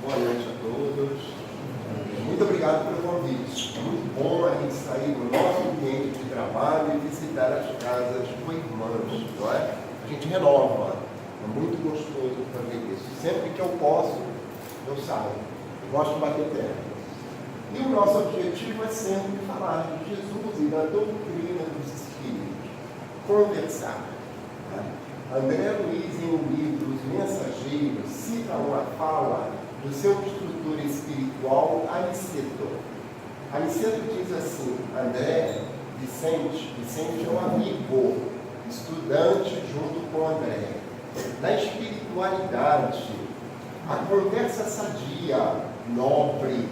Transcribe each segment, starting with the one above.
Boa noite a todos. Muito obrigado pelo convite. É muito bom a gente sair do nosso ambiente de trabalho e visitar as casas com irmãos, não é? A gente renova. É muito gostoso fazer isso. Sempre que eu posso, eu saio. Eu gosto de bater terra. E o nosso objetivo é sempre falar de Jesus e da doutrina dos Espíritos. Conversar. André Luiz, em um livro, Os Mensageiros, cita uma fala do seu instrutor espiritual, Aniceto. Aniceto diz assim: André, Vicente é um amigo, estudante junto com André. Na espiritualidade, a conversa sadia, nobre,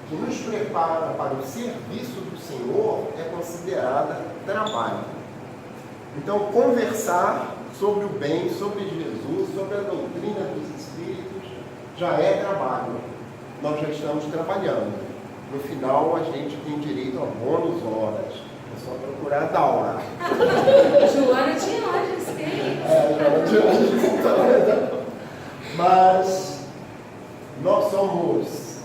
que nos prepara para o serviço do Senhor é considerada trabalho. Então, conversar sobre o bem, sobre Jesus, sobre a doutrina dos Espíritos, já é trabalho. Nós já estamos trabalhando. No final, a gente tem direito a bônus horas. É só procurar dar hora. Joana de horas, tem. Joana de horas. Mas nós somos...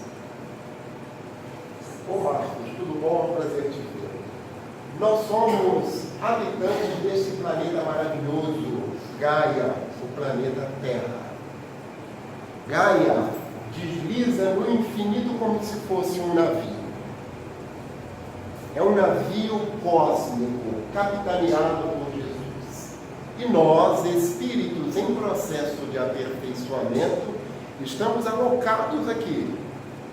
Ô Marcos, tudo bom? Prazer te ver. Nós somos habitantes desse planeta maravilhoso, Gaia, o planeta Terra. Gaia desliza no infinito como se fosse um navio. É um navio cósmico, capitaneado por Jesus. E nós, espíritos em processo de aperfeiçoamento, estamos alocados aqui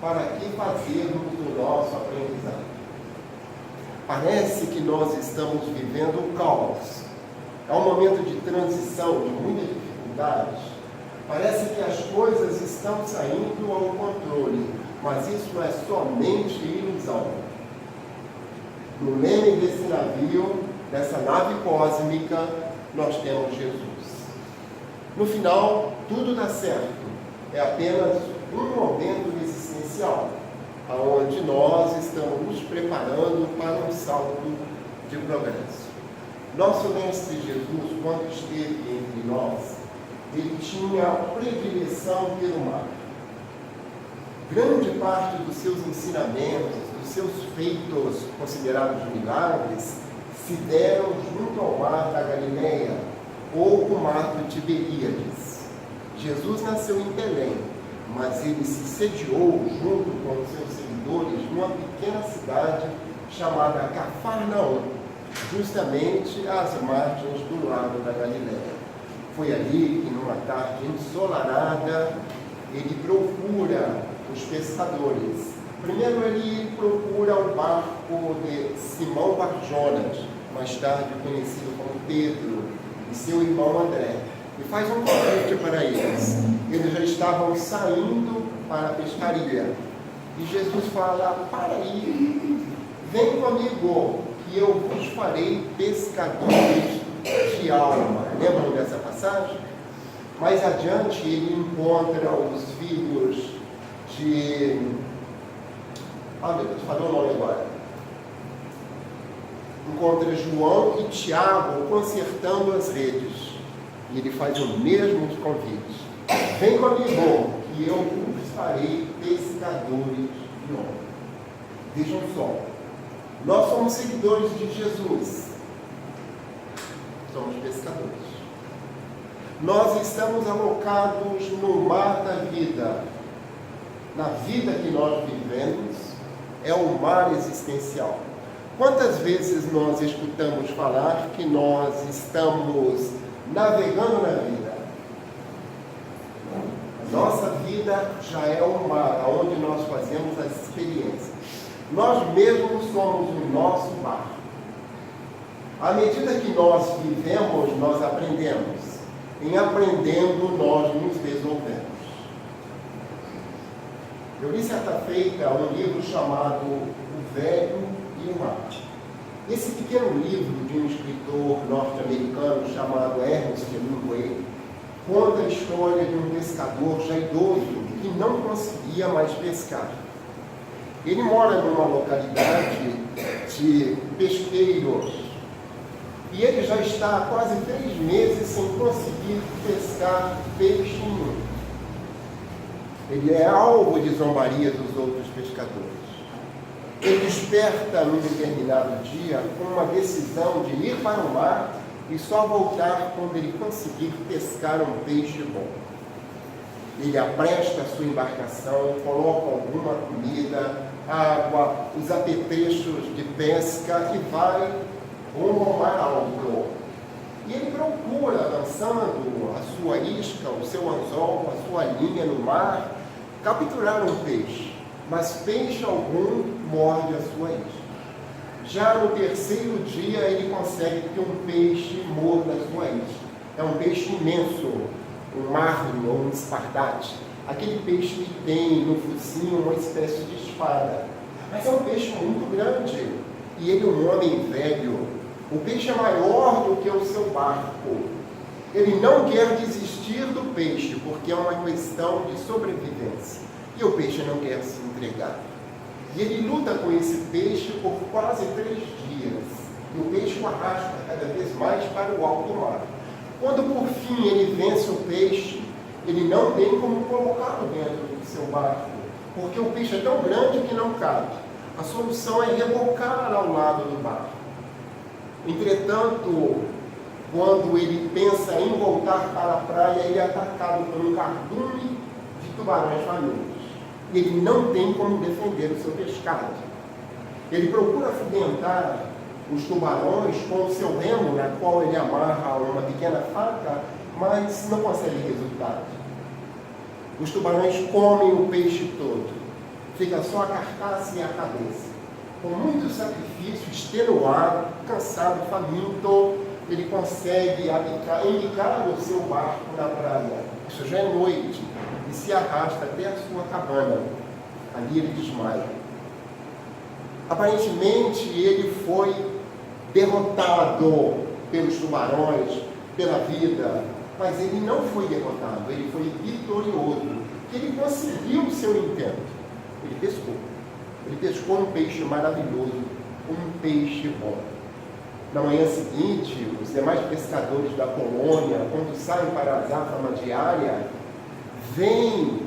para que fazermos o nosso aprendizado. Parece que nós estamos vivendo o caos. É um momento de transição, de muita dificuldade. Parece que as coisas estão saindo ao controle, mas isso é somente ilusão. No leme desse navio, dessa nave cósmica, nós temos Jesus. No final, tudo dá certo. É apenas um momento existencial, onde nós estamos nos preparando para um salto de progresso. Nosso Mestre Jesus, quando esteve entre nós, ele tinha predileção pelo mar. Grande parte dos seus ensinamentos, dos seus feitos considerados milagres, se deram junto ao mar da Galileia, ou o mar do Tiberíades. Jesus nasceu em Belém, mas ele se sediou junto com os seus seguidores numa pequena cidade chamada Cafarnaum, justamente às margens do lago da Galileia. Foi ali que, numa tarde ensolarada, ele procura os pescadores. Primeiro ele procura o barco de Simão Barjonas, mais tarde conhecido como Pedro, e seu irmão André, e faz um convite para eles. Eles já estavam saindo para a pescaria. E Jesus fala: para aí, vem comigo, que eu vos farei pescadores de alma. Lembram dessa passagem? Mais adiante ele encontra os filhos de... Ah, meu Deus, falei o nome agora. Encontra João e Tiago consertando as redes. E ele faz o mesmo convite: vem comigo, que eu vos farei pescadores de homens. Vejam só, nós somos seguidores de Jesus, somos pescadores. Nós estamos alocados no mar da vida. Na vida que nós vivemos, é o mar existencial. Quantas vezes nós escutamos falar que nós estamos navegando na vida? Nossa vida já é um mar, onde nós fazemos as experiências. Nós mesmos somos o nosso barco. À medida que nós vivemos, nós aprendemos. Em aprendendo, nós nos desenvolvemos. Eu li certa feita um livro chamado O Velho e o Mar. Esse pequeno livro de um escritor norte-americano chamado Ernest Hemingway conta a história de um pescador já idoso que não conseguia mais pescar. Ele mora numa localidade de pesqueiros e ele já está há quase 3 meses sem conseguir pescar peixe nenhum. Ele é alvo de zombaria dos outros pescadores. Ele desperta num determinado dia com uma decisão de ir para o mar e só voltar quando ele conseguir pescar um peixe bom. Ele apresta a sua embarcação, coloca alguma comida, água, os apetrechos de pesca e vai rumo ao mar alto. E ele procura, lançando a sua isca, o seu anzol, a sua linha no mar, capturar um peixe, mas peixe algum morde a sua isca. Já no terceiro dia ele consegue que um peixe morda a sua isca. É um peixe imenso, um marlin ou um espardate, aquele peixe que tem no focinho uma espécie de espada. Mas é um peixe muito grande, e ele é um homem velho. O peixe é maior do que o seu barco. Ele não quer desistir do peixe, porque é uma questão de sobrevivência. E o peixe não quer se entregar. E ele luta com esse peixe por quase 3 dias. E o peixe o arrasta cada vez mais para o alto mar. Quando por fim ele vence o peixe, ele não tem como colocá-lo dentro do seu barco, porque o peixe é tão grande que não cabe. A solução é rebocar ao lado do barco. Entretanto, quando ele pensa em voltar para a praia, ele é atacado por um cardume de tubarões famintos. E ele não tem como defender o seu pescado. Ele procura afugentar os tubarões com o seu remo, na qual ele amarra uma pequena faca, mas não consegue resultado. Os tubarões comem o peixe todo. Fica só a carcaça e a cabeça. Com muito sacrifício, extenuado, cansado, faminto, ele consegue embicar o seu barco na praia. Isso já é noite, e se arrasta até a sua cabana. Ali ele desmaia. Aparentemente, ele foi derrotado pelos tubarões, pela vida, mas ele não foi derrotado, ele foi vitorioso. Ele conseguiu o seu intento. Ele pescou. Ele pescou um peixe maravilhoso, um peixe bom. Na manhã seguinte, os demais pescadores da colônia, quando saem para a azáfama diária, veem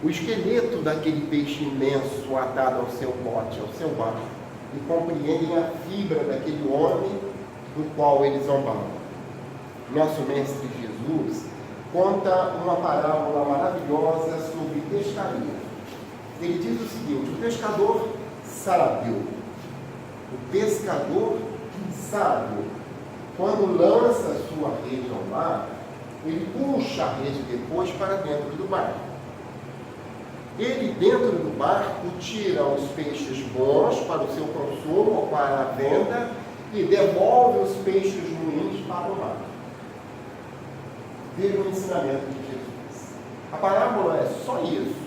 o esqueleto daquele peixe imenso atado ao seu bote, ao seu barco, e compreendem a fibra daquele homem do qual eles zombavam. Nosso mestre Jesus conta uma parábola maravilhosa sobre pescaria. Ele diz o seguinte: o pescador sábio, quando lança a sua rede ao mar, ele puxa a rede depois para dentro do barco. Ele, dentro do barco, tira os peixes bons para o seu consumo ou para a venda e devolve os peixes ruins para o mar. Veja o ensinamento de Jesus. A parábola é só isso.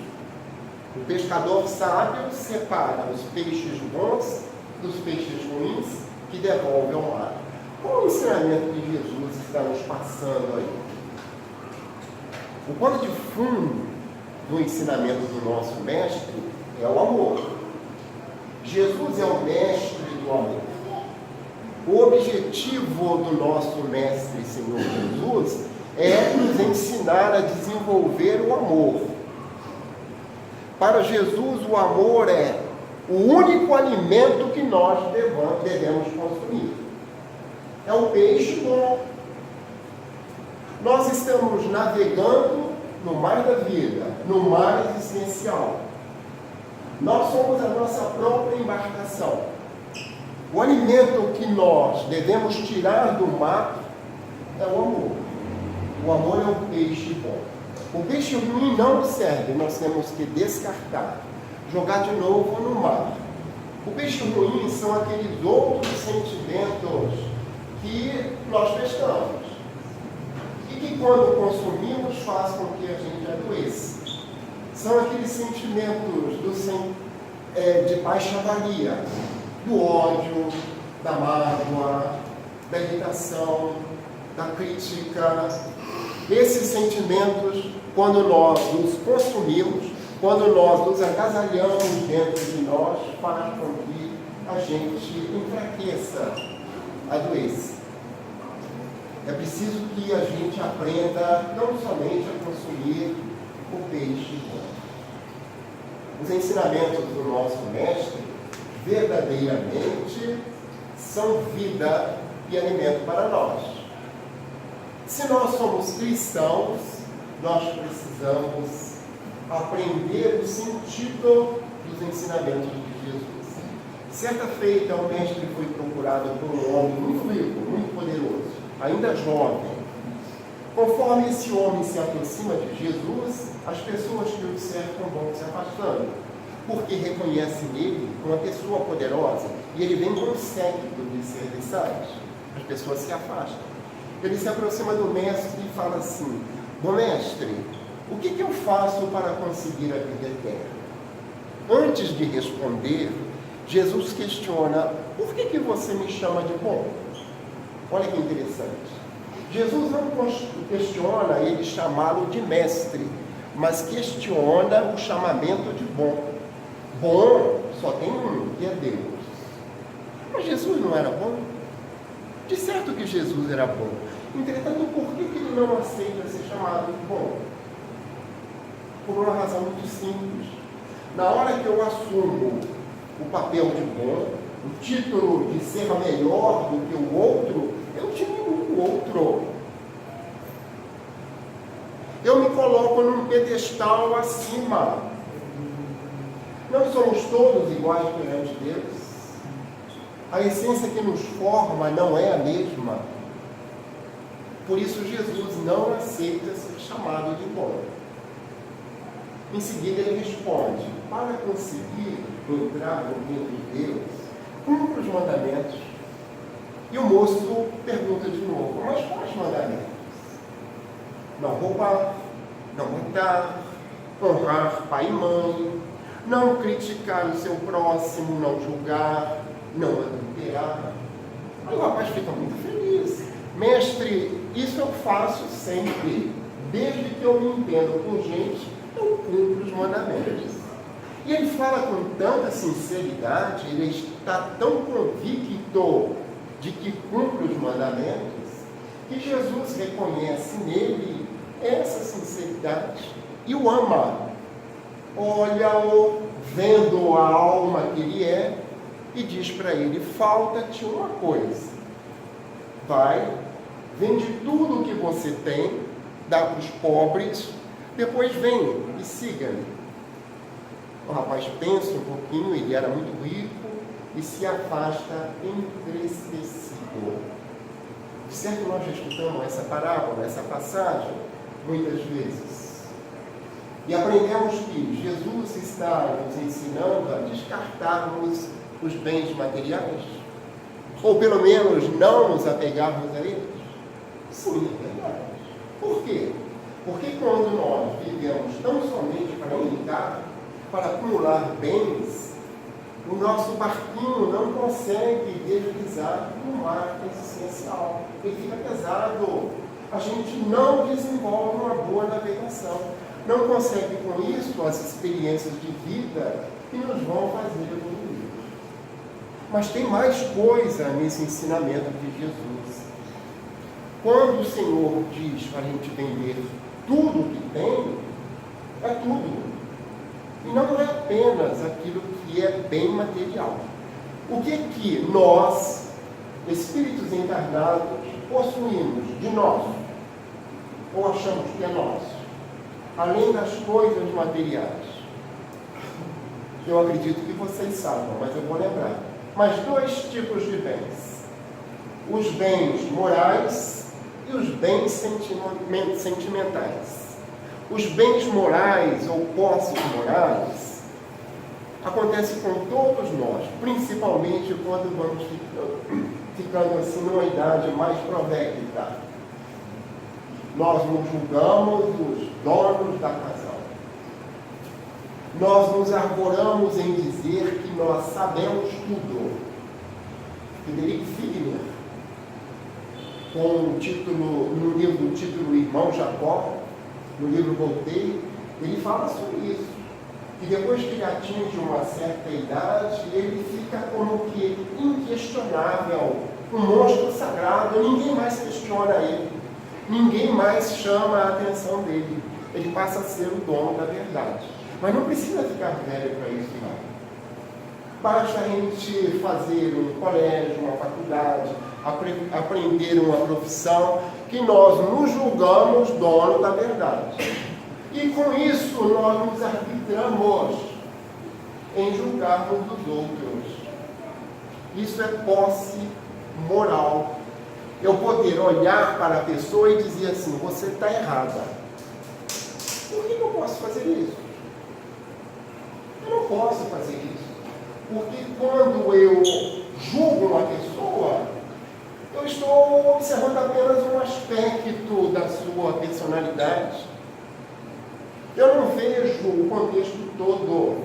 O pescador sábio separa os peixes bons dos peixes ruins que devolve ao mar. Qual o ensinamento que Jesus está nos passando aí? O pano de fundo do ensinamento do nosso mestre é o amor. Jesus é o mestre do amor. O objetivo do nosso mestre Senhor Jesus é nos ensinar a desenvolver o amor. Para Jesus, o amor é o único alimento que nós devemos consumir. É o peixe bom. Nós estamos navegando no mar da vida, no mar existencial. Nós somos a nossa própria embarcação. O alimento que nós devemos tirar do mar é o amor. O amor é o peixe bom. O peixe ruim não serve, nós temos que descartar, jogar de novo no mar. O peixe ruim são aqueles outros sentimentos que nós pescamos e que, quando consumimos, faz com que a gente adoeça. São aqueles sentimentos de baixavaria, do ódio, da mágoa, da irritação, da crítica. Esses sentimentos, quando nós nos consumimos, quando nós nos agasalhamos dentro de nós, faz com que a gente enfraqueça, adoeça. É preciso que a gente aprenda não somente a consumir o peixe bom. Os ensinamentos do nosso mestre verdadeiramente são vida e alimento para nós. Se nós somos cristãos, nós precisamos aprender o sentido dos ensinamentos de Jesus. Certa feita, o mestre foi procurado por um homem muito rico, muito poderoso, ainda jovem. Conforme esse homem se aproxima de Jesus, as pessoas que o cercam vão se afastando, porque reconhecem nele uma pessoa poderosa e ele vem com um séquito de serviçais. As pessoas se afastam. Ele se aproxima do mestre e fala assim: bom mestre, o que eu faço para conseguir a vida eterna? Antes de responder, Jesus questiona: por que você me chama de bom? Olha que interessante. Jesus não questiona ele chamá-lo de mestre, mas questiona o chamamento de bom. Bom só tem um, que é Deus. Mas Jesus não era bom? De certo que Jesus era bom. Entretanto, por que ele não aceita ser chamado de bom? Por uma razão muito simples. Na hora que eu assumo o papel de bom, o título de ser melhor do que o outro, eu diminuo o outro. Eu me coloco num pedestal acima. Não somos todos iguais perante Deus. A essência que nos forma não é a mesma. Por isso Jesus não aceita ser chamado de bom. Em seguida ele responde: para conseguir entrar no reino de Deus, cumpra os mandamentos. E o moço pergunta de novo: mas quais mandamentos? Não roubar, não matar, honrar pai e mãe, não criticar o seu próximo, não julgar, não adulterar. Aí o rapaz fica muito feliz. Mestre, isso eu faço sempre. Desde que eu me entendo com gente, eu cumpro os mandamentos. E ele fala com tanta sinceridade, ele está tão convicto de que cumpre os mandamentos, que Jesus reconhece nele essa sinceridade e o ama. Olha-o, vendo a alma que ele é, e diz para ele: falta-te uma coisa. Vai, vende tudo o que você tem, dá para os pobres, depois vem e siga-me. O rapaz pensa um pouquinho, ele era muito rico, e se afasta entristecido. De certo, nós já escutamos essa parábola, essa passagem, muitas vezes. E aprendemos que Jesus está nos ensinando a descartarmos os bens materiais, ou pelo menos não nos apegarmos a eles. Sim, é verdade. Por quê? Porque quando nós vivemos tão somente para militar, para acumular bens, o nosso barquinho não consegue deslizar no mar existencial. Ele fica pesado. A gente não desenvolve uma boa navegação. Não consegue com isso as experiências de vida que nos vão fazer evoluir. Mas tem mais coisa nesse ensinamento de Jesus. Quando o Senhor diz para a gente vender tudo que tem, é tudo. E não é apenas aquilo que é bem material. O que nós, espíritos encarnados, possuímos de nosso, ou achamos que é nosso, além das coisas materiais? Eu acredito que vocês saibam, mas eu vou lembrar. Mas 2 tipos de bens: os bens morais e os bens sentimentais. Os bens morais ou posses morais acontecem com todos nós, principalmente quando vamos ficando assim numa idade mais provecta. Nós nos julgamos os donos da razão. Nós nos arvoramos em dizer que nós sabemos tudo. Frederico Figner, com o título, no livro do título Irmão Jacó, no livro Voltaire, ele fala sobre isso. E depois que ele atinge uma certa idade, ele fica como que inquestionável, um monstro sagrado, ninguém mais questiona ele, ninguém mais chama a atenção dele. ele passa a ser o dono da verdade. Mas não precisa ficar velho para isso, não. Basta a gente fazer um colégio, uma faculdade, aprender uma profissão, que nós nos julgamos dono da verdade. E com isso nós nos arbitramos em julgarmos os outros. Isso é posse moral. Eu poder olhar para a pessoa e dizer assim, você está errada. Por que eu posso fazer isso? Eu não posso fazer isso. Porque quando eu julgo uma pessoa, eu estou observando apenas um aspecto da sua personalidade. Eu não vejo o contexto todo.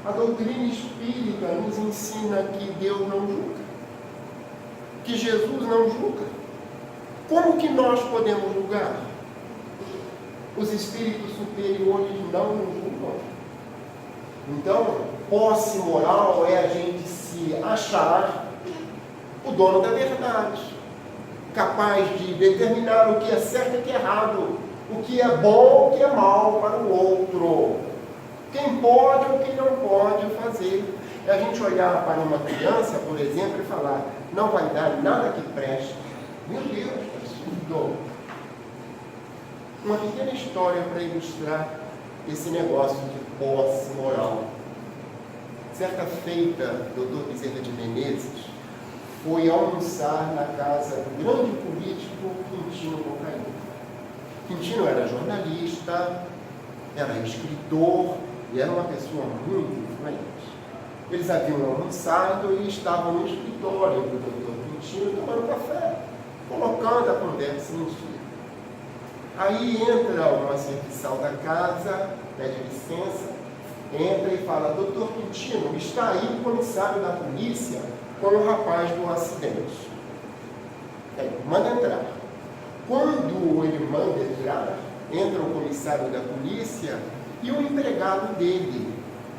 A doutrina espírita nos ensina que Deus não julga, que Jesus não julga. Como que nós podemos julgar? Os espíritos superiores não nos julgam. Então, posse moral é a gente se achar o dono da verdade, capaz de determinar o que é certo e o que é errado, o que é bom e o que é mal para o outro, quem pode ou quem não pode fazer. É a gente olhar para uma criança, por exemplo, e falar, não vai dar nada que preste. Meu Deus, que absurdo! Uma pequena história para ilustrar esse negócio de posse moral. Certa feita, o Dr. Bezerra de Menezes foi almoçar na casa do grande político Quintino Bocaiúva. Quintino era jornalista, era escritor e era uma pessoa muito influente. Eles haviam almoçado e estavam no escritório do Dr. Quintino tomando café, colocando a conversa em dia. Aí entra uma serviçal da casa, pede licença, entra e fala, doutor Quintino, está aí o comissário da polícia com o rapaz do acidente. Manda entrar. Quando ele manda entrar, entra o comissário da polícia e o empregado dele,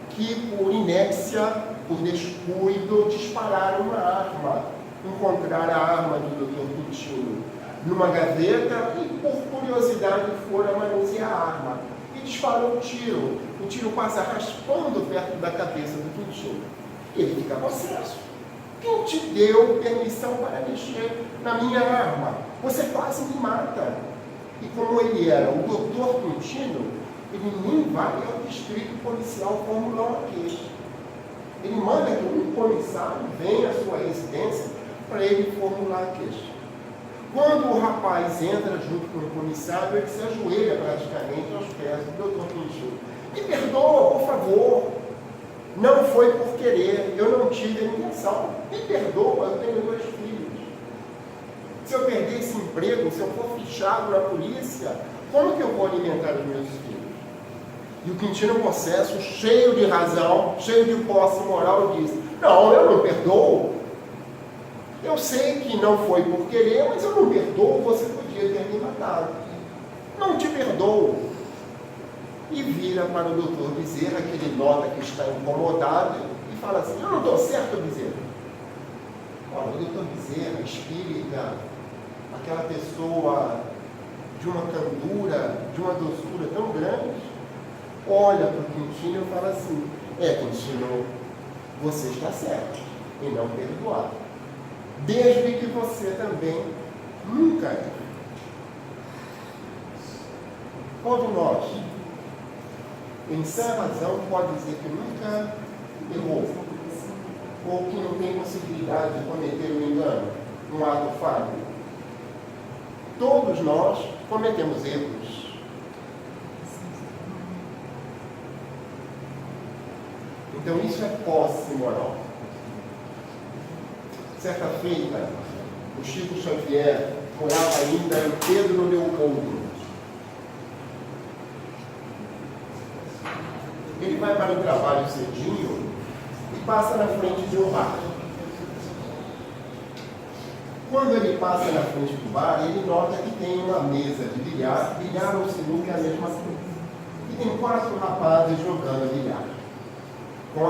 que por inépcia, por descuido, dispararam uma arma. Encontraram a arma do doutor Quintino numa gaveta e, por curiosidade, foram manusear a arma. E disparou o tiro. O tiro passa raspando perto da cabeça do Quintino. Ele fica possesso. Quem te deu permissão para mexer na minha arma? Você quase me mata. E como ele era o doutor Quintino, ele nem vai ao distrito policial formular uma queixa. Ele manda que um comissário venha à sua residência para ele formular a queixa. Quando o rapaz entra junto com o comissário, ele se ajoelha praticamente aos pés do doutor Quintino. Me perdoa, por favor. Não foi por querer, eu não tive a intenção. Me perdoa, eu tenho 2 filhos. Se eu perder esse emprego, se eu for fichado na polícia, como que eu vou alimentar os meus filhos? E o Quintino, possesso, cheio de razão, cheio de posse moral, diz, não, eu não perdoo. Eu sei que não foi por querer, mas eu não perdoo, você podia ter me matado. Não te perdoo. E vira para o doutor Bezerra, que ele nota que está incomodado, e fala assim, eu não estou certo, Bezerra? Olha, o doutor Bezerra, espírita, aquela pessoa de uma candura, de uma doçura tão grande, olha para o Quintino e fala assim, Quintino, você está certo em não perdoar. Desde que você também nunca é. Qual de nós, em sã razão, pode dizer que nunca errou? Ou que não tem possibilidade de cometer um engano, um ato falho? Todos nós cometemos erros. Então isso é posse moral. Certa feita, o Chico Xavier morava ainda em Pedro Leopoldo. Ele vai para o trabalho cedinho e passa na frente de um bar. Quando ele passa na frente do bar, ele nota que tem uma mesa de bilhar ou sinuca é a mesma coisa. E tem 4 rapazes jogando bilhar, com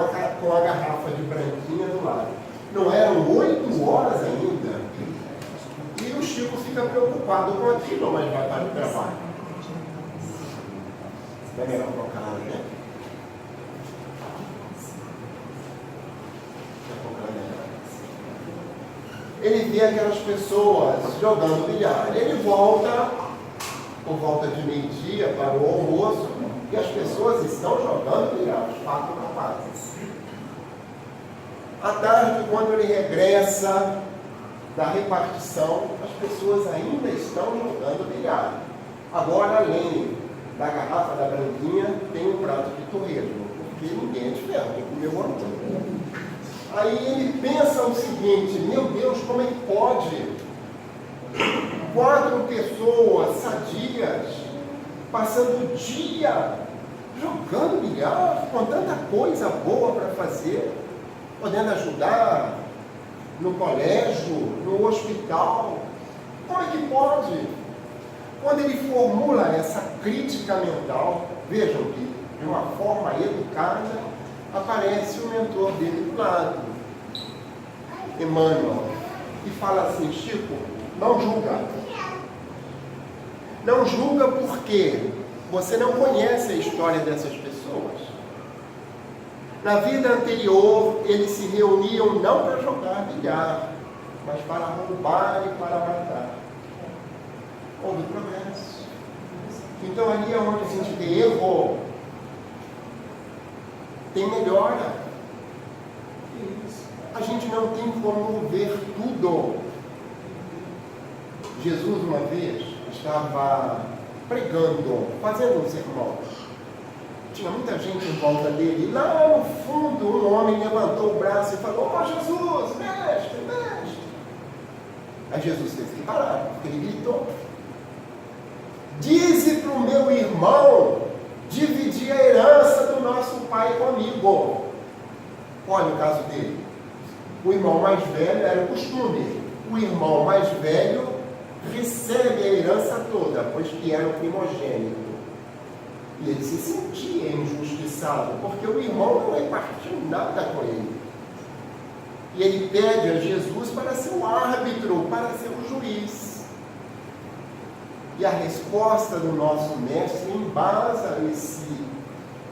a garrafa de branquinha do lado. Não eram 8 horas ainda. E o Chico fica preocupado com aquilo, mas vai para o trabalho. Não é melhor trocar, né? Ele vê aquelas pessoas jogando bilhar. Ele volta, por volta de meio-dia, para o almoço, e as pessoas estão jogando bilhar, os 4 rapazes. À tarde, quando ele regressa da repartição, as pessoas ainda estão jogando bilhar. Agora, além da garrafa da branquinha, tem um prato de torresmo, porque ninguém é de ferro, tem que comer o antônio. Aí ele pensa o seguinte: meu Deus, como é que pode 4 pessoas sadias passando o dia jogando bilhar, com tanta coisa boa para fazer, podendo ajudar no colégio, no hospital? Como é que pode? Quando ele formula essa crítica mental, vejam que de uma forma educada, aparece o mentor dele do lado, Emmanuel, e fala assim: Chico, não julga. Não julga porque você não conhece a história dessas pessoas. Na vida anterior, eles se reuniam não para jogar bilhar, mas para roubar e para matar. Houve progresso. Então ali é onde a gente vê erro, tem melhora. A gente não tem como ver tudo. Jesus uma vez estava pregando, fazendo um sermão. Tinha muita gente em volta dele. E lá no fundo, um homem levantou o braço e falou: "Oh, Jesus, mestre, mestre." Aí Jesus teve que parar, porque ele gritou: "Dize para o meu irmão dividir a herança do nosso pai comigo." Olha o caso dele. O irmão mais velho, era o costume, o irmão mais velho recebe a herança toda, pois que era o primogênito. E ele se sentia injustiçado, porque o irmão não repartiu nada com ele. E ele pede a Jesus para ser o árbitro, para ser o juiz. E a resposta do nosso mestre embasa esse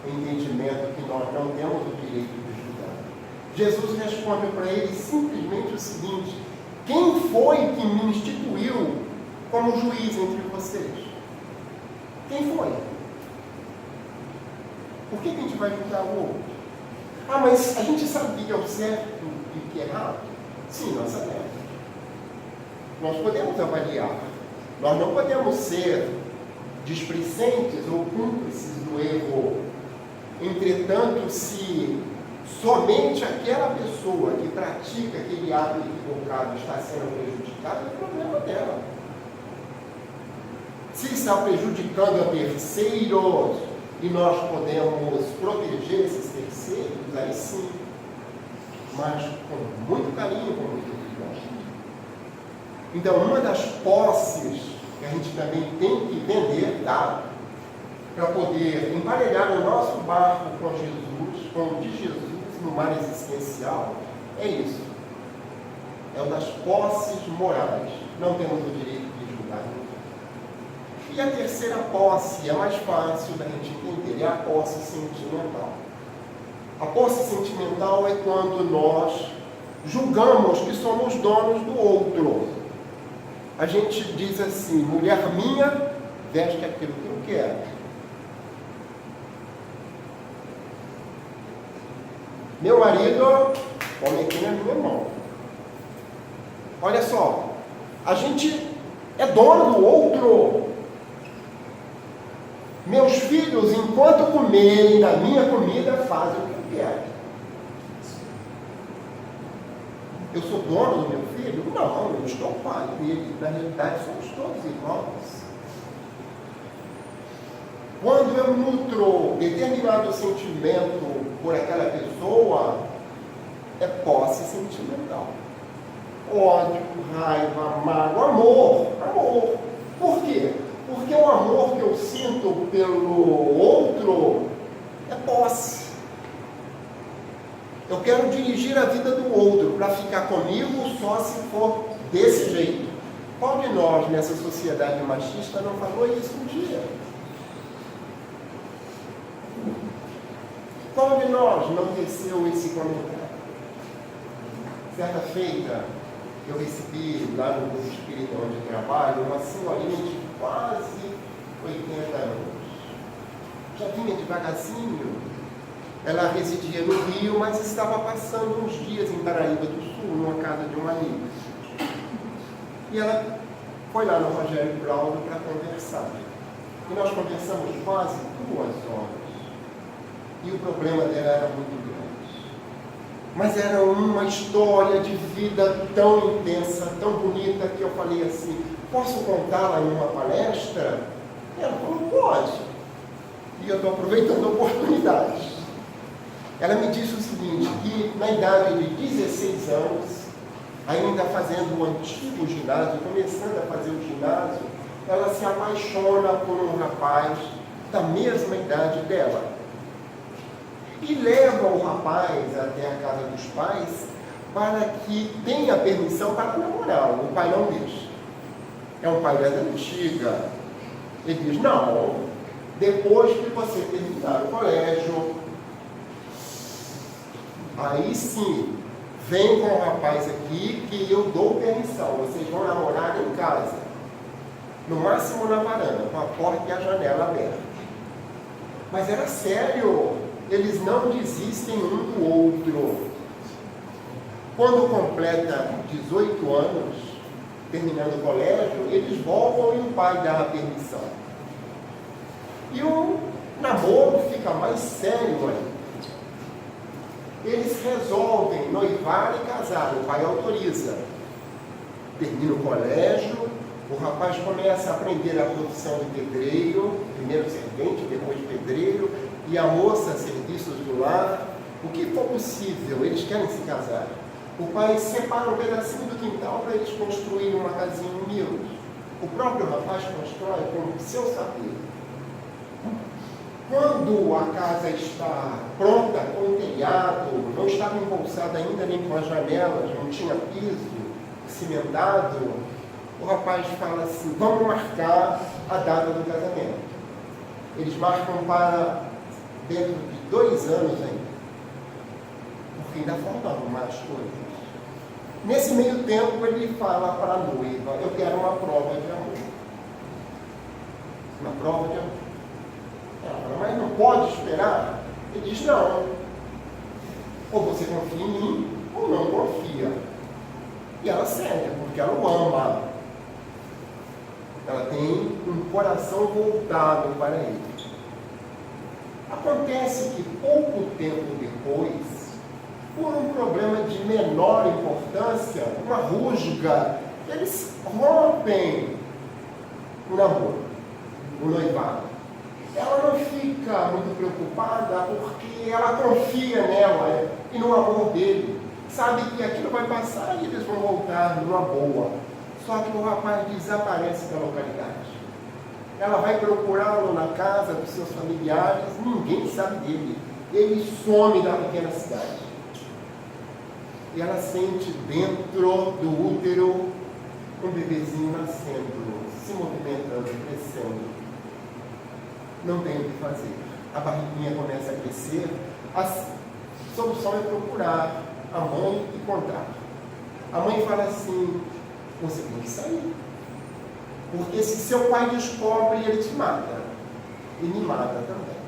entendimento que nós não temos o direito de julgar. Jesus responde para ele simplesmente o seguinte: quem foi que me instituiu como juiz entre vocês? Quem foi? Por que a gente vai julgar o outro? Ah, mas a gente sabe o que é o certo e o que é errado? Sim, nós sabemos. Nós podemos avaliar. Nós não podemos ser displicentes ou cúmplices do erro. Entretanto, se somente aquela pessoa que pratica aquele ato equivocado está sendo prejudicada, é problema dela. Se está prejudicando a terceiros e nós podemos proteger esses terceiros, aí sim, mas com muito carinho, com muito cuidado. Então, uma das posses que a gente também tem que vender, tá? Para poder emparelhar o nosso barco com Jesus, com o de Jesus no mar existencial, é isso. É o das posses morais. Não temos o direito de julgar ninguém. E a terceira posse é mais fácil da gente entender, é a posse sentimental. A posse sentimental é quando nós julgamos que somos donos do outro. A gente diz assim: mulher minha veste aquilo que eu quero. Meu marido come aqui na minha mão. Olha só, a gente é dono do outro. Meus filhos, enquanto comerem da minha comida, fazem o que eu quero. Eu sou dono do meu filho? Não, eu estou pai dele. Na realidade, somos todos irmãos. Quando eu nutro determinado sentimento por aquela pessoa, é posse sentimental. Ódio, raiva, mágoa, amor. Por quê? Porque o amor que eu sinto pelo outro é posse. Eu quero dirigir a vida do outro para ficar comigo só se for desse jeito. Qual de nós nessa sociedade machista não falou isso um dia? Qual de nós não teceu esse comentário? Certa feita, eu recebi lá no grupo espírita onde eu trabalho uma senhorinha de quase 80 anos. Já vinha devagarzinho. Ela residia no Rio, mas estava passando uns dias em Paraíba do Sul, numa casa de um amigo. E ela foi lá no Rogério Braulio para conversar. E nós conversamos quase 2 horas. E o problema dela era muito grande. Mas era uma história de vida tão intensa, tão bonita, que eu falei assim, posso contá-la em uma palestra? Ela falou, pode. E eu estou aproveitando a oportunidade. Ela me disse o seguinte, que na idade de 16 anos, ainda fazendo o antigo ginásio, começando a fazer o ginásio, ela se apaixona por um rapaz da mesma idade dela. E leva o rapaz até a casa dos pais para que tenha permissão para namorar. O pai não deixa. É um pai das antigas. Ele diz, não, depois que você terminar o colégio, aí sim, vem com o rapaz aqui que eu dou permissão. Vocês vão namorar em casa. No máximo na varanda, com a porta e a janela aberta. Mas era sério. Eles não desistem um do outro. Quando completa 18 anos, terminando o colégio, eles voltam e o pai dá a permissão. E o namoro fica mais sério ainda. Eles resolvem noivar e casar, o pai autoriza. Termina o colégio, o rapaz começa a aprender a profissão de pedreiro, primeiro servente, depois pedreiro, e a moça, serviços do lar, o que for possível, eles querem se casar. O pai separa um pedacinho do quintal para eles construírem uma casinha humilde. O próprio rapaz constrói com o seu saber. Quando a casa está pronta, com telhado, não estava embolsada ainda nem com as janelas, não tinha piso, cimentado, o rapaz fala assim, vamos marcar a data do casamento. Eles marcam para dentro de 2 anos ainda. Porque ainda faltam algumas coisas. Nesse meio tempo, ele fala para a noiva, eu quero uma prova de amor. Uma prova de amor. Ela fala, mas não pode esperar? Ele diz, não. Ou você confia em mim, ou não confia. E ela cede, porque ela o ama. Ela tem um coração voltado para ele. Acontece que pouco tempo depois, por um problema de menor importância, uma rusga, eles rompem o namoro, o noivado. Ela não fica muito preocupada porque ela confia nela e no amor dele. Sabe que aquilo vai passar e eles vão voltar numa boa. Só que o rapaz desaparece da localidade. Ela vai procurá-lo na casa dos seus familiares, ninguém sabe dele. Ele some da pequena cidade. E ela sente dentro do útero um bebezinho nascendo, se movimentando, crescendo. Não tem o que fazer. A barriguinha começa a crescer. A solução é procurar a mãe e contar. A mãe fala assim, você tem que sair. Porque se seu pai descobre, ele te mata. E me mata também.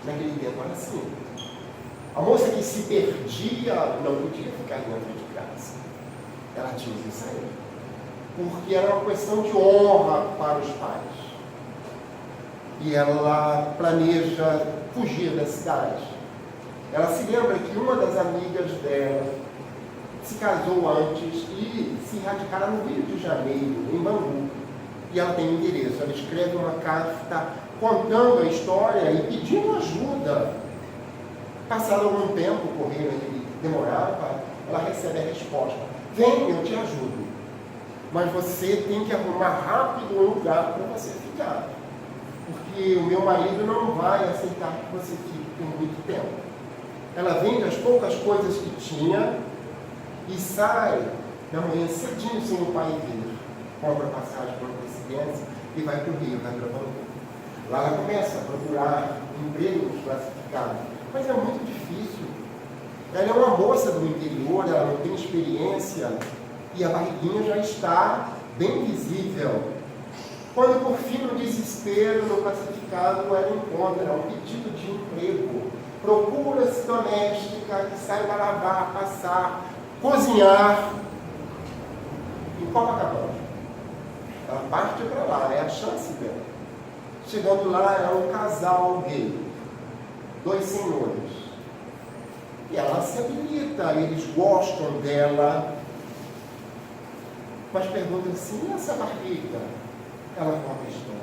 Naquele tempo era assim. A moça que se perdia não podia ficar dentro de casa. Ela tinha que sair. Porque era uma questão de honra para os pais. E ela planeja fugir da cidade. Ela se lembra que uma das amigas dela se casou antes e se radicaram no Rio de Janeiro, em Bangu. E ela tem endereço. Ela escreve uma carta contando a história e pedindo ajuda. Passado algum tempo, o correio demorava, ela recebe a resposta. Vem, eu te ajudo. Mas você tem que arrumar rápido um lugar para você ficar. Porque o meu marido não vai aceitar que você fique por muito tempo. Ela vende as poucas coisas que tinha e sai na manhã cedinho sem o pai ver. Compra passagem com antecedência e vai para o Rio, vai para Bangu. Lá ela começa a procurar empregos classificados, mas é muito difícil. Ela é uma moça do interior, ela não tem experiência e a barriguinha já está bem visível. Quando por fim, no desespero, no classificado, ela encontra um pedido de emprego. Procura-se doméstica que saiba lavar, passar, cozinhar em Copacabana. Ela parte para lá, é a chance dela. Chegando lá, é um casal gay, 2 senhores. E ela se habilita, eles gostam dela, mas perguntam assim, e essa barriga? Ela conta a história,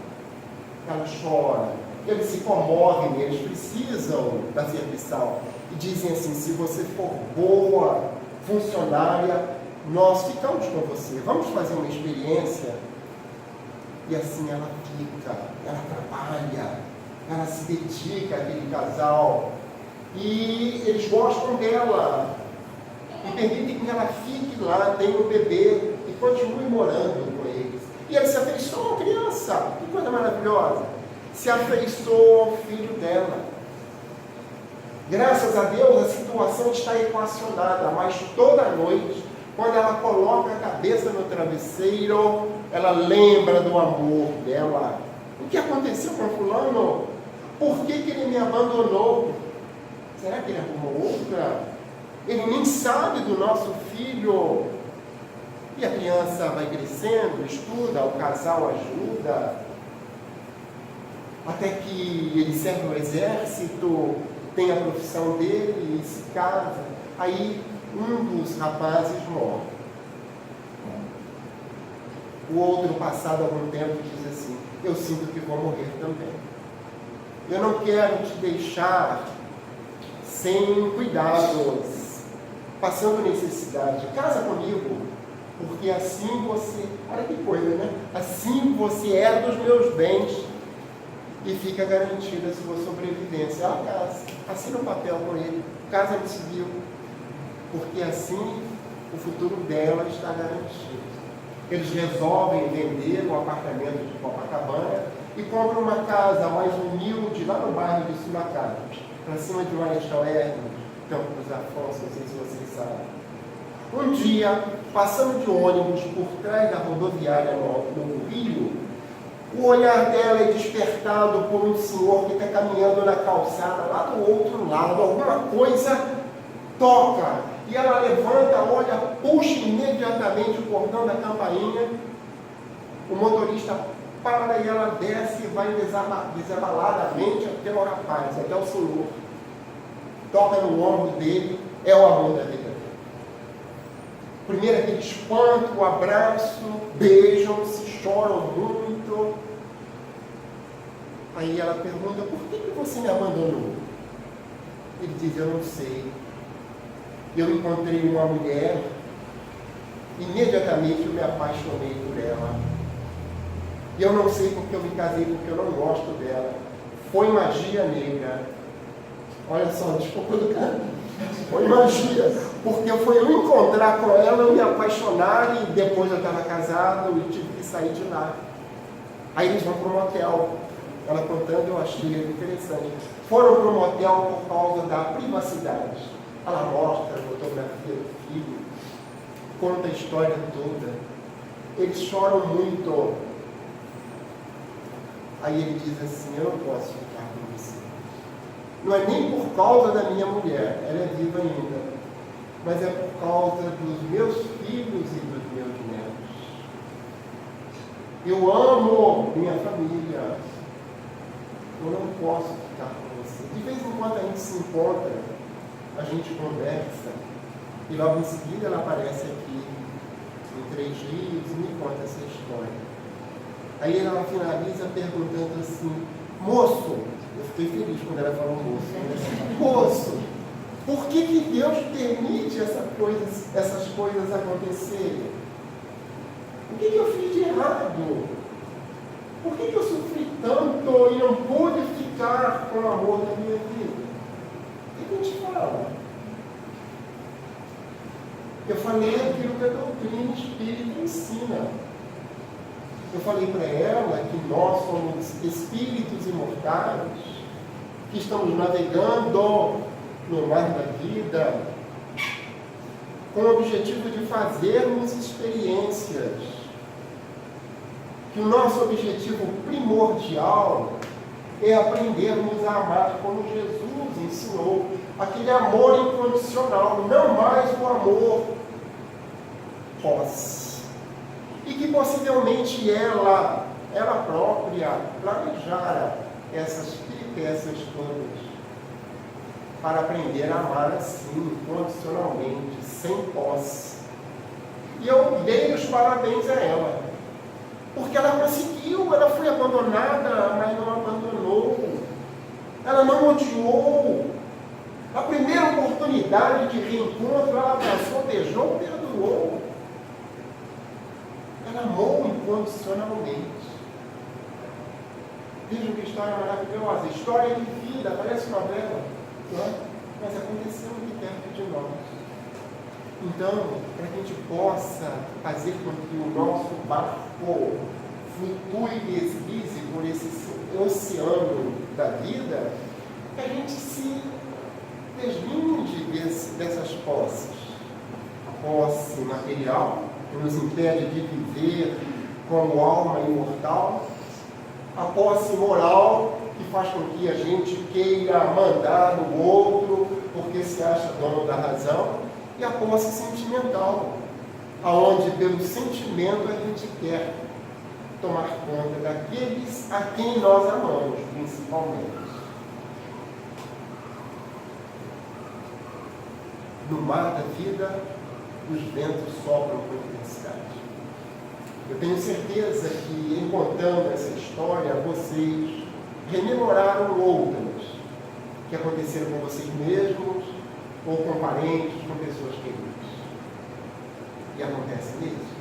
ela chora, eles se comovem, eles precisam da serviçal. E dizem assim, se você for boa funcionária, nós ficamos com você, vamos fazer uma experiência. E assim ela fica, ela trabalha, ela se dedica àquele casal. E eles gostam dela. E permitem que ela fique lá, tenha um bebê e continue morando com eles. E ele se afeiçoou à criança. Que coisa maravilhosa. Se afeiçoou ao filho dela. Graças a Deus a situação está equacionada, mas toda noite, quando ela coloca a cabeça no travesseiro, ela lembra do amor dela. O que aconteceu com fulano? Por que ele me abandonou? Será que ele arrumou outra? Ele nem sabe do nosso filho. E a criança vai crescendo, estuda, o casal ajuda, até que ele serve no exército, tem a profissão dele e se casa. Aí um dos rapazes morre. O outro, passado algum tempo, diz assim, eu sinto que vou morrer também. Eu não quero te deixar sem cuidados, passando necessidade. Casa comigo, porque assim você... Olha que coisa, né? Assim você é dos meus bens e fica garantida a sua sobrevivência. Ela casa, assina um papel com ele, casa no civil, porque assim o futuro dela está garantido. Eles resolvem vender o apartamento de Copacabana e compram uma casa mais humilde lá no bairro de Sulacap, para cima de Marechal Hermes, Campos Afonso, não sei se vocês sabem. Um dia, passando de ônibus por trás da rodoviária no Rio, o olhar dela é despertado por um senhor que está caminhando na calçada, lá do outro lado, alguma coisa toca. E ela levanta, olha, puxa imediatamente o cordão da campainha. O motorista para e ela desce e vai desabaladamente até o rapaz, até o senhor. Toca no ombro dele, é o amor da vida dele. Primeiro aquele espanto, o abraço, beijam-se, choram muito. Aí ela pergunta, por que você me abandonou? Ele diz, eu não sei. Eu encontrei uma mulher, imediatamente eu me apaixonei por ela. E eu não sei porque eu me casei, porque eu não gosto dela. Foi magia negra. Olha só, desculpa do cara. Foi magia, porque foi eu encontrar com ela, eu me apaixonar e depois eu estava casado e tive que sair de lá. Aí eles vão para um motel. Ela contando, eu achei interessante. Foram para um motel por causa da privacidade. Ela mostra a fotografia do filho, conta a história toda. Eles choram muito. Aí ele diz assim, eu não posso ficar com você. Não é nem por causa da minha mulher, ela é viva ainda, mas é por causa dos meus filhos e dos meus netos. Eu amo minha família. Eu não posso ficar com você. De vez em quando a gente se encontra, a gente conversa, e logo em seguida ela aparece aqui, em 3 dias, e me conta essa história. Aí ela finaliza perguntando assim, moço, eu fiquei feliz quando ela falou moço, né? Moço, por que Deus permite essas coisas acontecerem? O que eu fiz de errado? Por que eu sofri tanto e não pude ficar com o amor da minha vida? O que eu te falo? Eu falei aquilo que a doutrina espírita ensina. Eu falei para ela que nós somos espíritos imortais, que estamos navegando no mar da vida, com o objetivo de fazermos experiências. Que o nosso objetivo primordial é aprendermos a amar como Jesus ensinou, aquele amor incondicional, não mais o amor posse. E que possivelmente ela própria planejara essas peripécias todas para aprender a amar assim, incondicionalmente, sem posse. E eu dei os parabéns a ela, porque ela conseguiu, ela foi abandonada, mas não abandonou, ela não odiou. A primeira oportunidade de reencontro, ela abraçou, beijou, perdoou. Ela amou incondicionalmente. Vejam que história maravilhosa, história de vida, parece novela, não é? Mas aconteceu aqui perto de nós. Então, para que a gente possa fazer com que o nosso barco flutue e deslize por esse oceano da vida, que a gente se deslinde dessas posses. A posse material, que nos impede de viver como alma imortal, a posse moral, que faz com que a gente queira mandar no outro porque se acha dono da razão, e a posse sentimental, aonde pelo sentimento a gente quer tomar conta daqueles a quem nós amamos, principalmente. No mar da vida, os ventos sopram com intensidade. Eu tenho certeza que, em contando essa história, vocês rememoraram outras que aconteceram com vocês mesmos, ou com parentes, com pessoas queridas. E acontece isso.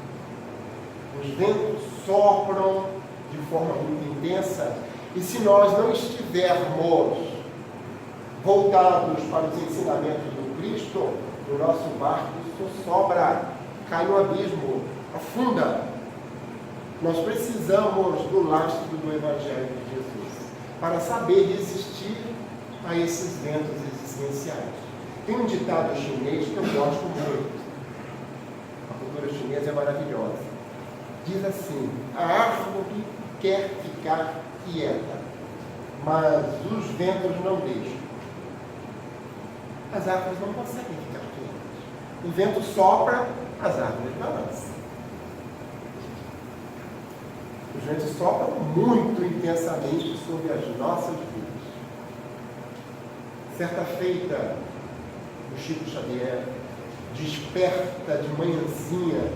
Os ventos sopram de forma muito intensa, e se nós não estivermos voltados para os ensinamentos do Cristo, o nosso barco sobra, cai no abismo, afunda. Nós precisamos do lastro do Evangelho de Jesus para saber resistir a esses ventos existenciais. Tem um ditado chinês que eu gosto muito. A cultura chinesa é maravilhosa. Diz assim: a árvore quer ficar quieta, mas os ventos não deixam. As árvores não conseguem ficar quietas. O vento sopra, as árvores balançam. Os ventos sopram muito intensamente sobre as nossas vidas. Certa feita, o Chico Xavier desperta de manhãzinha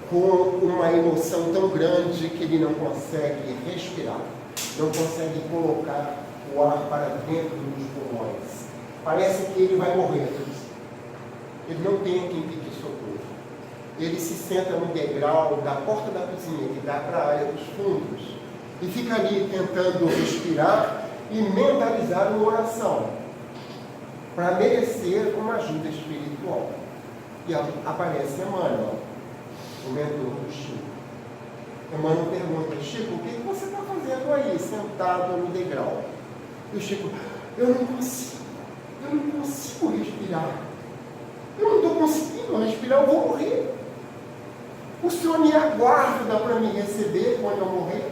com uma emoção tão grande que ele não consegue respirar, não consegue colocar o ar para dentro dos pulmões. Parece que ele vai morrer. Ele não tem quem pedir socorro. Ele se senta no degrau da porta da cozinha, que dá para a área dos fundos, e fica ali tentando respirar e mentalizar uma oração para merecer uma ajuda espiritual. E aparece Emmanuel, o mentor do Chico. Emmanuel pergunta: Chico, o que você está fazendo aí, sentado no degrau? E o Chico: eu não consigo respirar. Eu não estou conseguindo respirar, eu vou morrer. O senhor me aguarda para me receber quando eu morrer?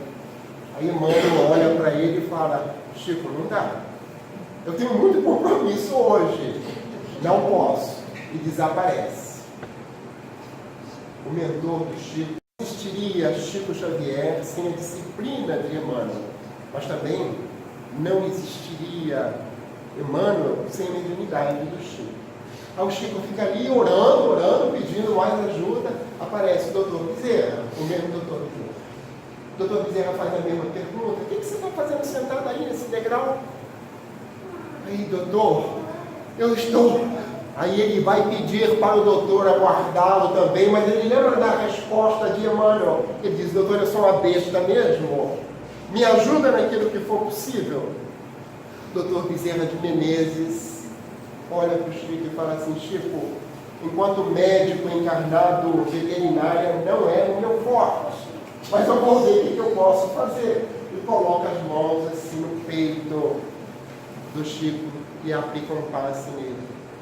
Aí Emmanuel olha para ele e fala: Chico, não dá. Eu tenho muito compromisso hoje. Não posso. E desaparece. O mentor do Chico não existiria Chico Xavier sem a disciplina de Emmanuel. Mas também não existiria Emmanuel sem a mediunidade do Chico. Aí o Chico fica ali orando, pedindo mais ajuda. Aparece o doutor Bezerra, o mesmo doutor Bezerra. O doutor Bezerra faz a mesma pergunta: o que você está fazendo sentado aí nesse degrau? Aí, doutor, eu estou... Aí ele vai pedir para o doutor aguardá-lo também, mas ele lembra da resposta de Emmanuel. Ele diz: doutor, eu sou uma besta mesmo, me ajuda naquilo que for possível. Doutor Bezerra de Menezes olha para o Chico e fala assim: Chico, enquanto médico encarnado, veterinária não é o meu forte. mas eu vou ver o que eu posso fazer. E coloca as mãos assim no peito do Chico e aplica um passe nele.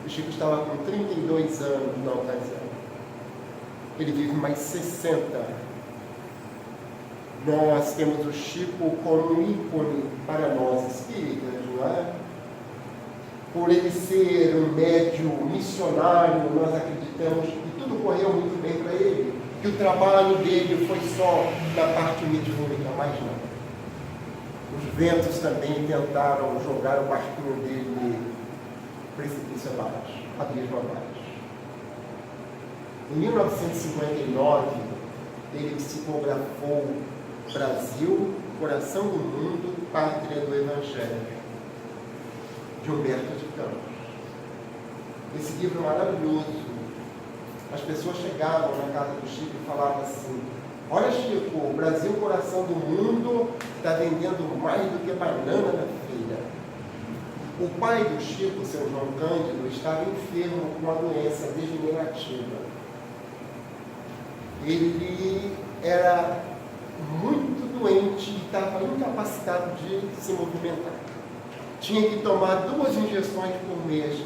O Chico estava com 32 anos na ocasião. Ele vive mais 60. Nós temos o Chico como um ícone para nós espíritas, não é? Por ele ser um médium missionário, nós acreditamos que tudo correu muito bem para ele, que o trabalho dele foi só na parte mediúnica, mas não. Os ventos também tentaram jogar o barquinho dele precipício abaixo, abismo abaixo. Em 1959, ele psicografou Brasil, Coração do Mundo, Pátria do Evangelho, de Humberto de Campos. Esse livro é maravilhoso. As pessoas chegavam na casa do Chico e falavam assim: olha, Chico, o Brasil, Coração do Mundo, está vendendo mais do que banana na feira. O pai do Chico, seu João Cândido, estava enfermo com uma doença degenerativa. Ele era muito doente e estava incapacitado de se movimentar. Tinha que tomar 2 injeções por mês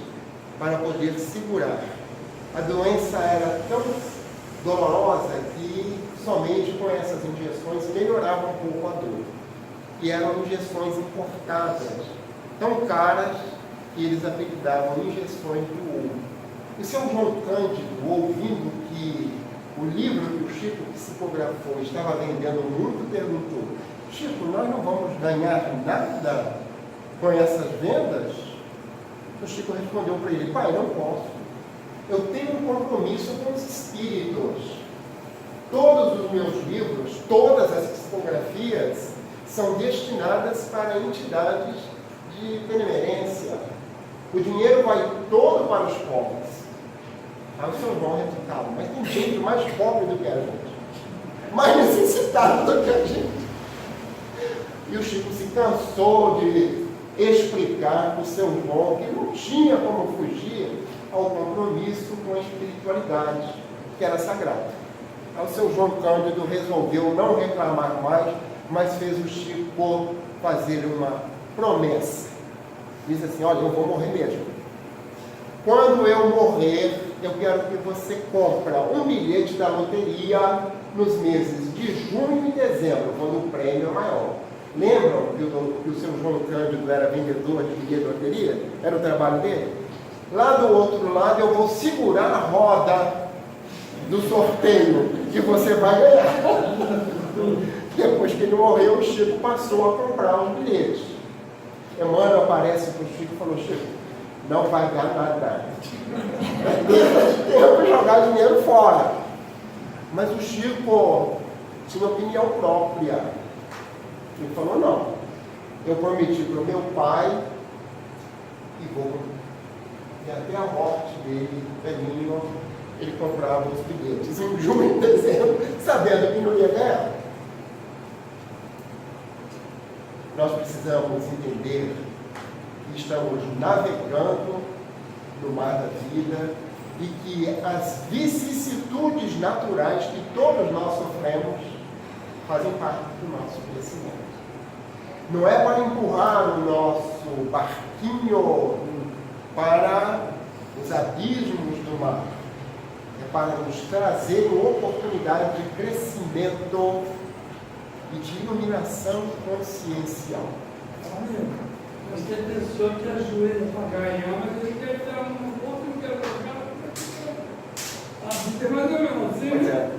para poder segurar. A doença era tão dolorosa que somente com essas injeções melhorava um pouco a dor. E eram injeções importadas, tão caras que eles apelidavam injeções do ouro. O seu João Cândido, ouvindo que o livro que o Chico psicografou estava vendendo muito, perguntou: Chico, nós não vamos ganhar nada com essas vendas? O Chico respondeu para ele: pai, não posso. Eu tenho um compromisso com os espíritos. Todos os meus livros, todas as psicografias são destinadas para entidades de benemerência. O dinheiro vai todo para os pobres. Aí o seu João replicava: mas tem gente mais pobre do que a gente, mais necessitado do que a gente. E o Chico se cansou de explicar para o seu João que não tinha como fugir ao compromisso com a espiritualidade, que era sagrada. Aí o seu João Cândido resolveu não reclamar mais, mas fez o Chico fazer uma promessa. Diz assim: olha, eu vou morrer mesmo. Quando eu morrer, eu quero que você compre um bilhete da loteria nos meses de junho e dezembro, quando o prêmio é maior. Lembram que o seu João Cândido era vendedor de bilhete de loteria? Era o trabalho dele? Lá do outro lado eu vou segurar a roda do sorteio que você vai ganhar. Depois que ele morreu, o Chico passou a comprar os bilhetes. Emmanuel aparece para o Chico e falou: Chico, não vai ganhar nada. Tem que jogar dinheiro fora. Mas o Chico tinha opinião própria. Ele falou: não, eu prometi para o meu pai e vou. E até a morte dele, velhinho, ele comprava os bilhetes em junho e dezembro, sabendo que não ia ganhar. Nós precisamos entender que estamos navegando no mar da vida e que as vicissitudes naturais que todos nós sofremos fazem parte do nosso crescimento. Não é para empurrar o nosso barquinho para os abismos do mar, é para nos trazer uma oportunidade de crescimento e de iluminação consciencial. Mas tem pessoa que ajoelha para ganhar, mas ele quer estar no ponto e não quer jogar. A vida é mais ou menos assim. Pois é.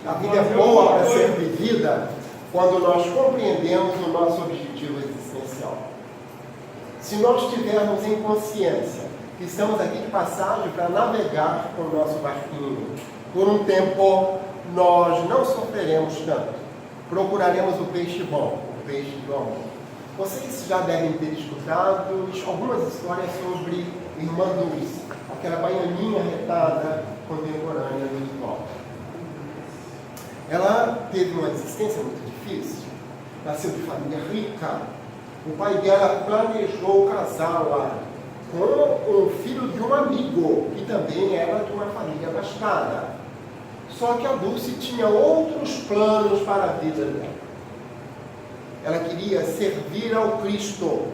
A vida é boa para ser vivida quando nós compreendemos o nosso objetivo existencial. Se nós tivermos em consciência que estamos aqui de passagem para navegar com o nosso barquinho, por um tempo nós não sofreremos tanto. Procuraremos o peixe bom, o peixe do amor. Vocês já devem ter escutado algumas histórias sobre Irmã Dulce, aquela baianinha retada contemporânea do Oswaldo. Ela teve uma existência muito difícil, nasceu de família rica. O pai dela planejou casá-la com o filho de um amigo, que também era de uma família abastada. Só que a Dulce tinha outros planos para a vida dela. Ela queria servir ao Cristo.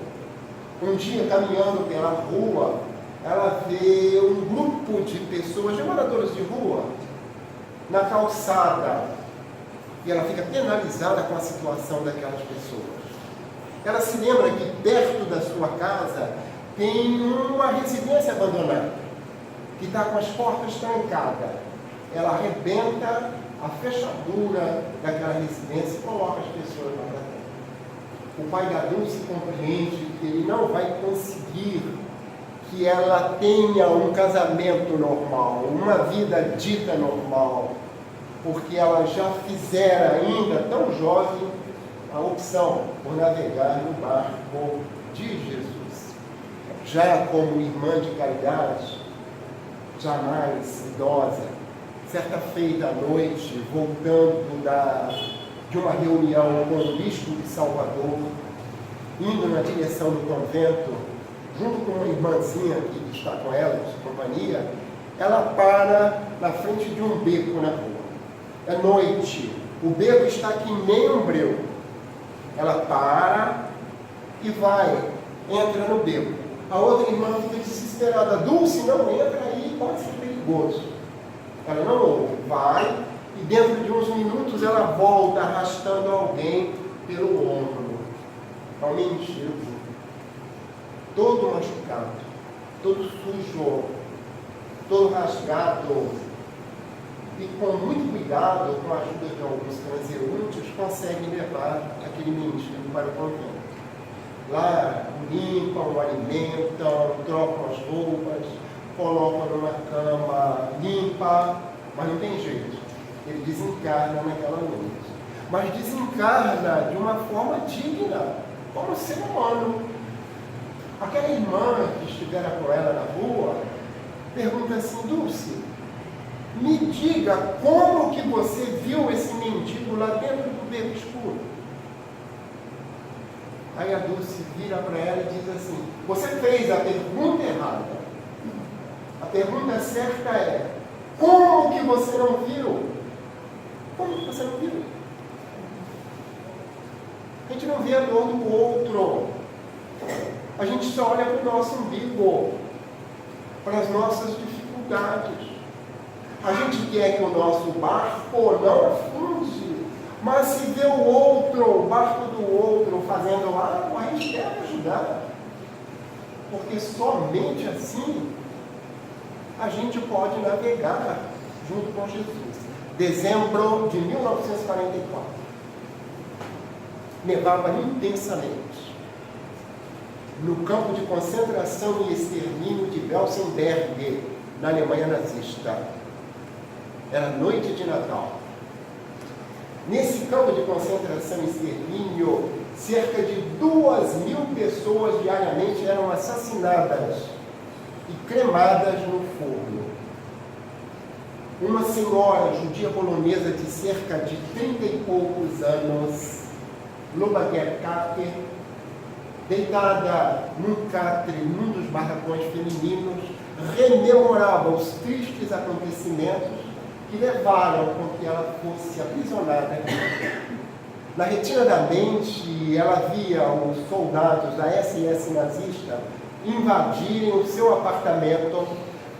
Um dia, caminhando pela rua, ela vê um grupo de pessoas, de moradores de rua, na calçada. E ela fica penalizada com a situação daquelas pessoas. Ela se lembra que perto da sua casa tem uma residência abandonada, que está com as portas trancadas. Ela arrebenta a fechadura daquela residência e coloca as pessoas lá para dentro. O pai da Dulce compreende que ele não vai conseguir que ela tenha um casamento normal, uma vida dita normal, porque ela já fizera, ainda tão jovem, a opção por navegar no barco de Jesus. Já como irmã de caridade, jamais idosa, certa feita à noite, voltando de uma reunião com o bispo de Salvador, indo na direção do convento, junto com uma irmãzinha que está com ela, de companhia, ela para na frente de um beco na rua. É noite, o beco está que nem um breu. Ela para e vai, entra no beco. A outra irmã fica desesperada: Dulce, não entra aí, pode ser perigoso. Ela não ouve, vai, e dentro de uns minutos ela volta arrastando alguém pelo ombro. É um mendigo, todo machucado, todo sujo, todo rasgado. E com muito cuidado, com a ajuda de alguns transeuntes, conseguem levar aquele mendigo para o convento. Lá limpam, alimentam, trocam as roupas, colocam numa cama limpa, mas não tem jeito. Ele desencarna naquela noite. Mas desencarna de uma forma digna, como ser humano. Aquela irmã que estivera com ela na rua pergunta assim: Dulce, me diga como que você viu esse mendigo lá dentro do beco escuro? Aí a Dulce vira para ela e diz assim: você fez a pergunta errada. A pergunta certa é: como que você não viu? Como que você não viu? A gente não vê a dor do outro. A gente só olha para o nosso umbigo, para as nossas dificuldades. A gente quer que o nosso barco não afunde, mas se vê o outro, o barco do outro fazendo água, a gente deve ajudar. Porque somente assim a gente pode navegar junto com Jesus. Dezembro de 1944. Nevava intensamente. No campo de concentração e extermínio de Belsenberg, na Alemanha nazista. Era noite de Natal. Nesse campo de concentração e extermínio, cerca de 2.000 pessoas diariamente eram assassinadas e cremadas no forno. Uma senhora judia polonesa de cerca de 30 e poucos anos, Luba Gerkater, deitada num catre, num dos barracões femininos, rememorava os tristes acontecimentos que levaram com que ela fosse aprisionada. Na retina da mente, ela via os soldados da SS nazista invadirem o seu apartamento,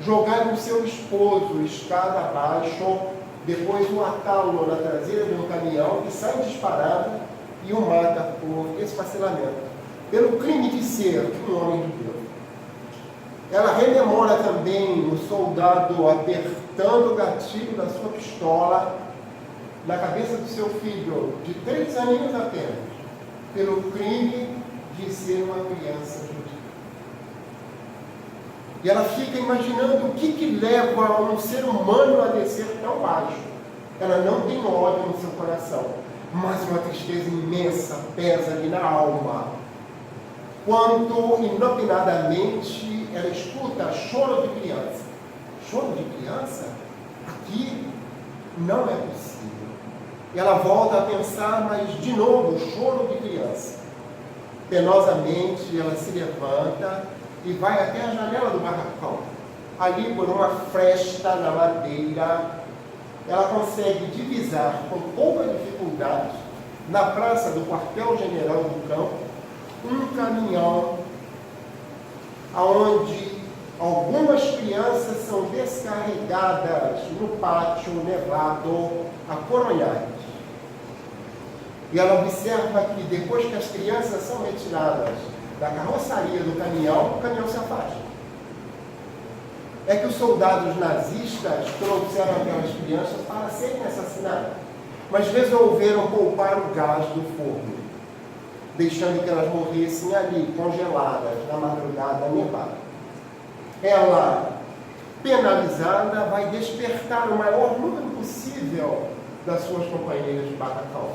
jogarem o seu esposo escada abaixo, depois o atá-lo na traseira de um caminhão que sai disparado e o mata por esfacelamento, pelo crime de ser um homem de Deus. Ela rememora também o soldado apertando o gatilho da sua pistola na cabeça do seu filho, de 3 aninhos apenas, pelo crime de ser uma criança judia. E ela fica imaginando o que leva um ser humano a descer tão baixo. Ela não tem ódio no seu coração, mas uma tristeza imensa pesa-lhe na alma. Quando, inopinadamente, ela escuta choro de criança. Choro de criança? Aqui não é possível. E ela volta a pensar, mas de novo, choro de criança. Penosamente, ela se levanta e vai até a janela do barracão. Ali, por uma fresta na madeira, ela consegue divisar com pouca dificuldade, na praça do quartel-general do campo, um caminhão onde algumas crianças são descarregadas no pátio nevado a Coronhais. E ela observa que depois que as crianças são retiradas da carroçaria do caminhão, o caminhão se afasta. É que os soldados nazistas trouxeram aquelas crianças para serem assassinadas, mas resolveram poupar o gás do forno, deixando que elas morressem ali, congeladas, na madrugada nevada. Ela, penalizada, vai despertar o maior número possível das suas companheiras de barracão.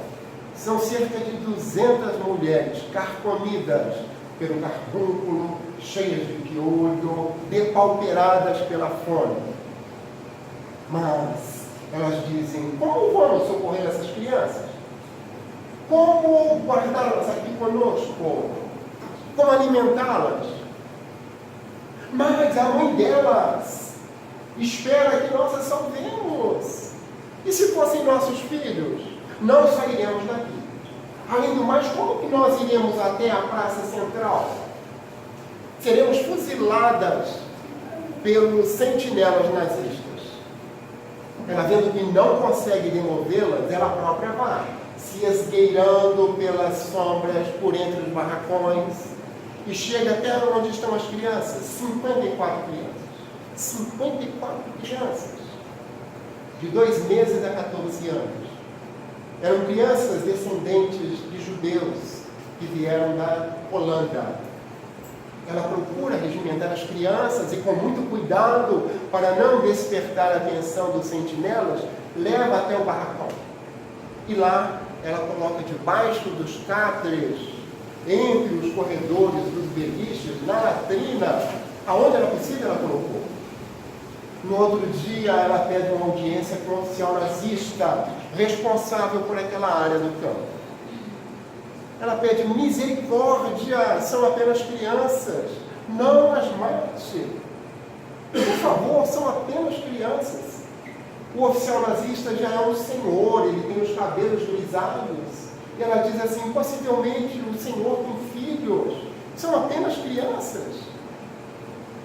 São cerca de 200 mulheres carcomidas pelo carbúnculo, cheias de piolho, depauperadas pela fome. Mas elas dizem: como vamos socorrer essas crianças? Como guardá-las aqui conosco? Como alimentá-las? Mas a mãe delas espera que nós as salvemos. E se fossem nossos filhos, não sairemos daqui. Além do mais, como que nós iremos até a praça central? Seremos fuziladas pelos sentinelas nazistas. Ela, vendo que não consegue demovê-las, ela própria vai, se esgueirando pelas sombras por entre os barracões, e chega até onde estão as crianças. 54 crianças. 54 crianças. De 2 meses a 14 anos. Eram crianças descendentes de judeus que vieram da Holanda. Ela procura regimentar as crianças e, com muito cuidado, para não despertar a atenção dos sentinelas, leva até o barracão. E lá ela coloca debaixo dos cátares, entre os corredores dos beliches, na latrina, aonde era possível, ela colocou. No outro dia, ela pede uma audiência com o oficial nazista, responsável por aquela área do campo. Ela pede misericórdia, são apenas crianças, não as mate. Por favor, são apenas crianças. O oficial nazista já é um senhor, ele tem os cabelos grisalhos. E ela diz assim: possivelmente o senhor tem filhos, são apenas crianças.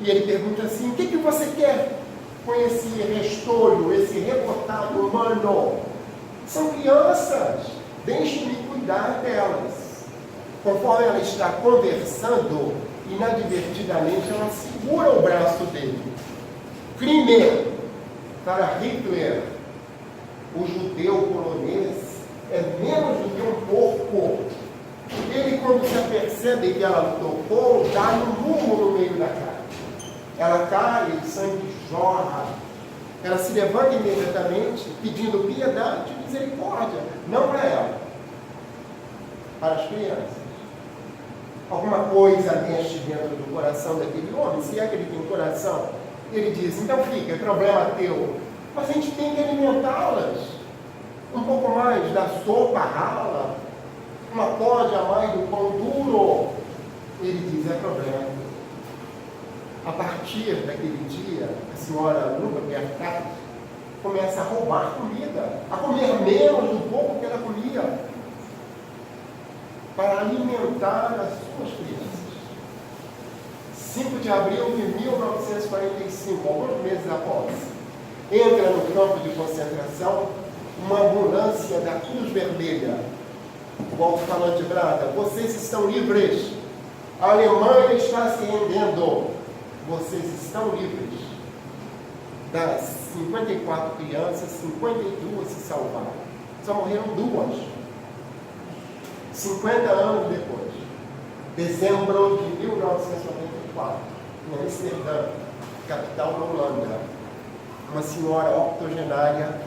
E ele pergunta assim: o que você quer com esse restolho, esse rebotado humano? São crianças, deixe-me cuidar delas. Conforme ela está conversando, inadvertidamente ela segura o braço dele. Crime para Hitler, o judeu polonês, é menos do que um porco. Ele, quando se apercebe que ela tocou, dá um murro no meio da cara. Ela cai, o sangue jorra. Ela se levanta imediatamente, pedindo piedade e misericórdia, não para ela, para as crianças. Alguma coisa mexe dentro do coração daquele homem, se é que ele tem coração. Ele diz: então fica, é problema teu, mas a gente tem que alimentá-las. Um pouco mais da sopa rala, uma pode a mais do pão duro. Ele diz: é problema teu. A partir daquele dia, a senhora Luba Bertati começa a roubar comida, a comer menos do pouco que ela comia, para alimentar as suas crianças. 5 de abril de 1945, alguns meses após, entra no campo de concentração uma ambulância da Cruz Vermelha. O alto-falante brada: vocês estão livres, a Alemanha está se rendendo, vocês estão livres. Das 54 crianças, 52 se salvaram, só morreram 2. 50 anos depois, dezembro de 1994, em Amsterdã, capital da Holanda, uma senhora octogenária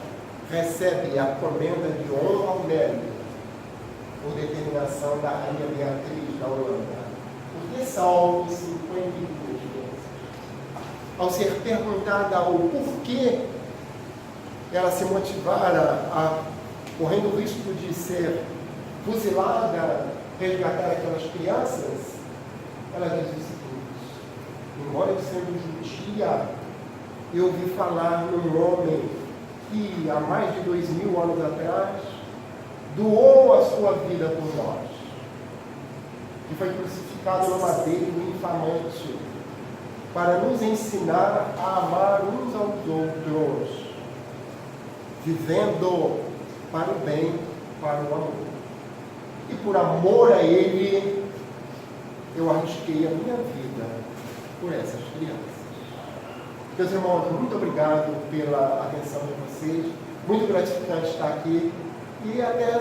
recebe a comenda de honra ao mérito por determinação da Rainha Beatriz da Holanda, por ter salvo 52 crianças. Ao ser perguntada o porquê ela se motivara correndo o risco de ser fuzilada, resgatar aquelas crianças, ela diz o seguinte: embora eu sendo judia, eu ouvi falar num homem que que há mais de 2000 anos atrás doou a sua vida por nós, que foi crucificado no madeiro infamante, para nos ensinar a amar uns aos outros, vivendo para o bem, para o amor. E por amor a Ele, eu arrisquei a minha vida por essas crianças. Meus irmãos, muito obrigado pela atenção de vocês. Muito gratificante estar aqui. E até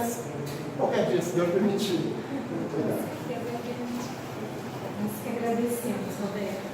qualquer dia, se Deus permitir. Obrigado. Nós que agradecemos, Roberto.